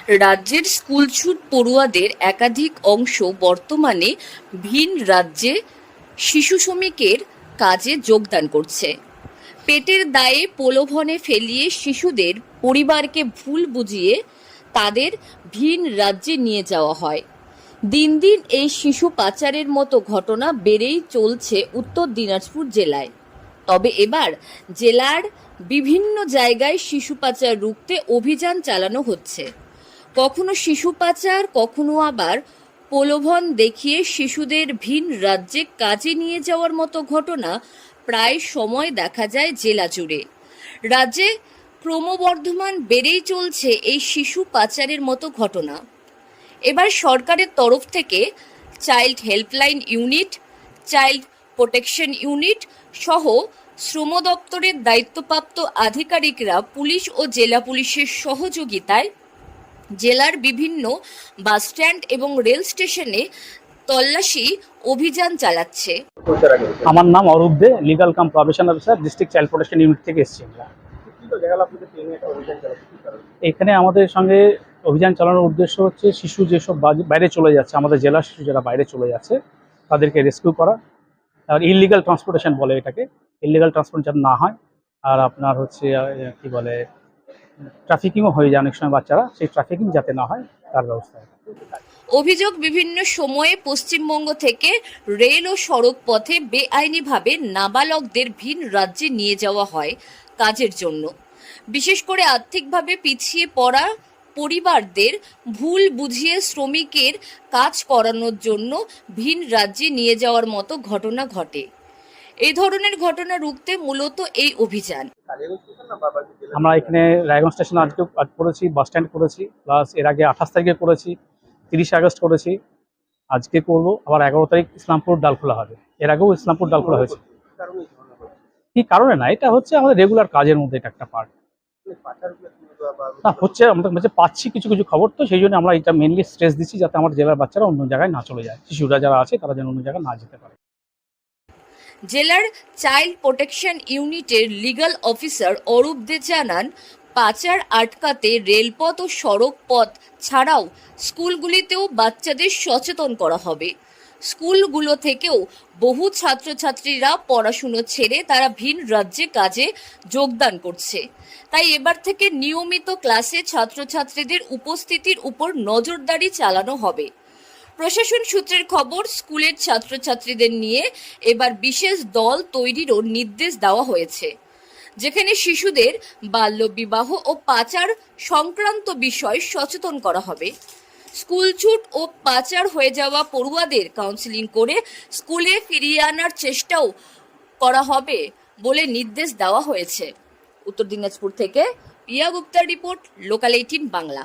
রাজ্যের স্কুলছুট পড়ুয়াদের একাধিক অংশ বর্তমানে ভিন রাজ্যে শিশু শ্রমিকের কাজে যোগদান করছে। পেটের দায়ে প্রলোভনে ফেলিয়ে শিশুদের পরিবারকে ভুল বুঝিয়ে তাদের ভিন রাজ্যে নিয়ে যাওয়া হয়। দিন দিন এই শিশু পাচারের মতো ঘটনা বেড়েই চলছে উত্তর দিনাজপুর জেলায়। তবে এবার জেলার বিভিন্ন জায়গায় শিশু পাচার রুখতে অভিযান চালানো হচ্ছে। কখনো শিশু পাচার, কখনো আবার প্রলোভন দেখিয়ে শিশুদের ভিন রাজ্যে কাজে নিয়ে যাওয়ার মতো ঘটনা প্রায় সময় দেখা যায় জেলা জুড়ে। রাজ্যে ক্রমবর্ধমান বেড়েই চলছে এই শিশু পাচারের মতো ঘটনা। এবার সরকারের তরফ থেকে child helpline unit, child protection unit সহ শ্রম দপ্তরের দায়িত্বপ্রাপ্ত আধিকারিকরা পুলিশ ও জেলা পুলিশের সহযোগিতায় জেলার বিভিন্ন বাসস্ট্যান্ড এবং রেল স্টেশনে তল্লাশি অভিযান চালাচ্ছে। আমার নাম Arup Dey, legal cum probation officer, district child protection unit থেকে এসেছি। এখানে আমাদের সঙ্গে অভিযান চালানোর উদ্দেশ্য হচ্ছে শিশু যেসব বাইরে চলে যাচ্ছে, আমাদের জেলার শিশু যারা বাইরে চলে যাচ্ছে তাদেরকে রেস্কিউ করা। আর ইললিগাল ট্রান্সপোর্টেশন বলে এটাকে, ইললিগাল ট্রান্সপোর্ট যাতে না হয়। আর আপনার হচ্ছে কি বলে, ট্রাফিকিংও হয়ে যায় অনেক সময় বাচ্চারা, সেই ট্রাফিকিং যাতে না হয় তার ব্যবস্থা। অভিযোগ, বিভিন্ন সময়ে পশ্চিমবঙ্গ থেকে রেল ও সড়ক পথে বেআইনিভাবে নাবালকদের ভিন রাজ্যে নিয়ে যাওয়া হয় কাজের জন্য। বিশেষ করে আর্থিকভাবে পিছিয়ে পড়া পরিবারদের ভুল বুঝিয়ে শ্রমিকের কাজ করানোর জন্য ভিন রাজ্যে নিয়ে যাওয়ার মতো ঘটনা ঘটে। এই ধরনের ঘটনা রুখতে মূলত এই অভিযান। আমরা এখানে রায়গঞ্জ স্টেশন আজ করেছি, বাস স্ট্যান্ড করেছি, প্লাস এর আগে 28 তারিখে করেছি, 30 আগস্ট করেছি, আজকে করব, আবার 11 তারিখ ইসলামপুর ডালখোলা হবে। এর আগেও ইসলামপুর ডালখোলা হয়েছে। কি কারণে না, এটা হচ্ছে আমাদের রেগুলার কাজের মধ্যে এটা একটা পার্ট। না হচ্ছে, আমাদের কাছে পাচ্ছি কিছু কিছু খবর, তো সেই জন্য আমরা এটা মেনলি স্ট্রেস দিচ্ছি যাতে আমার জেলার বাচ্চারা অন্য জায়গায় না চলে যায়, শিশুরা যারা আছে তারা যেন অন্য জায়গায় না যেতে পারে। জেলার চাইল্ড প্রোটেকশন ইউনিটের লিগ্যাল অফিসার অরূপ দে জানান, পাচার আটকাতে রেলপথ ও সড়ক পথ ছাড়াও স্কুলগুলিতেও বাচ্চাদের সচেতন করা হবে। স্কুলগুলো থেকেও বহু ছাত্রছাত্রীরা পড়াশুনো ছেড়ে তারা ভিন রাজ্যে কাজে যোগদান করছে। তাই এবার থেকে নিয়মিত ক্লাসে ছাত্রছাত্রীদের উপস্থিতির উপর নজরদারি চালানো হবে। প্রশাসন সূত্রের খবর, স্কুলের ছাত্রছাত্রীদের নিয়ে এবার বিশেষ দল তৈরিরও নির্দেশ দেওয়া হয়েছে, যেখানে শিশুদের বাল্যবিবাহ ও পাচার সংক্রান্ত বিষয় সচেতন করা হবে। স্কুলছুট ও পাচার হয়ে যাওয়া পড়ুয়াদের কাউন্সেলিং করে স্কুলে ফিরিয়ে আনার চেষ্টাও করা হবে বলে নির্দেশ দেওয়া হয়েছে। উত্তর দিনাজপুর থেকে পিয়া গুপ্তার রিপোর্ট, লোকাল 18 বাংলা।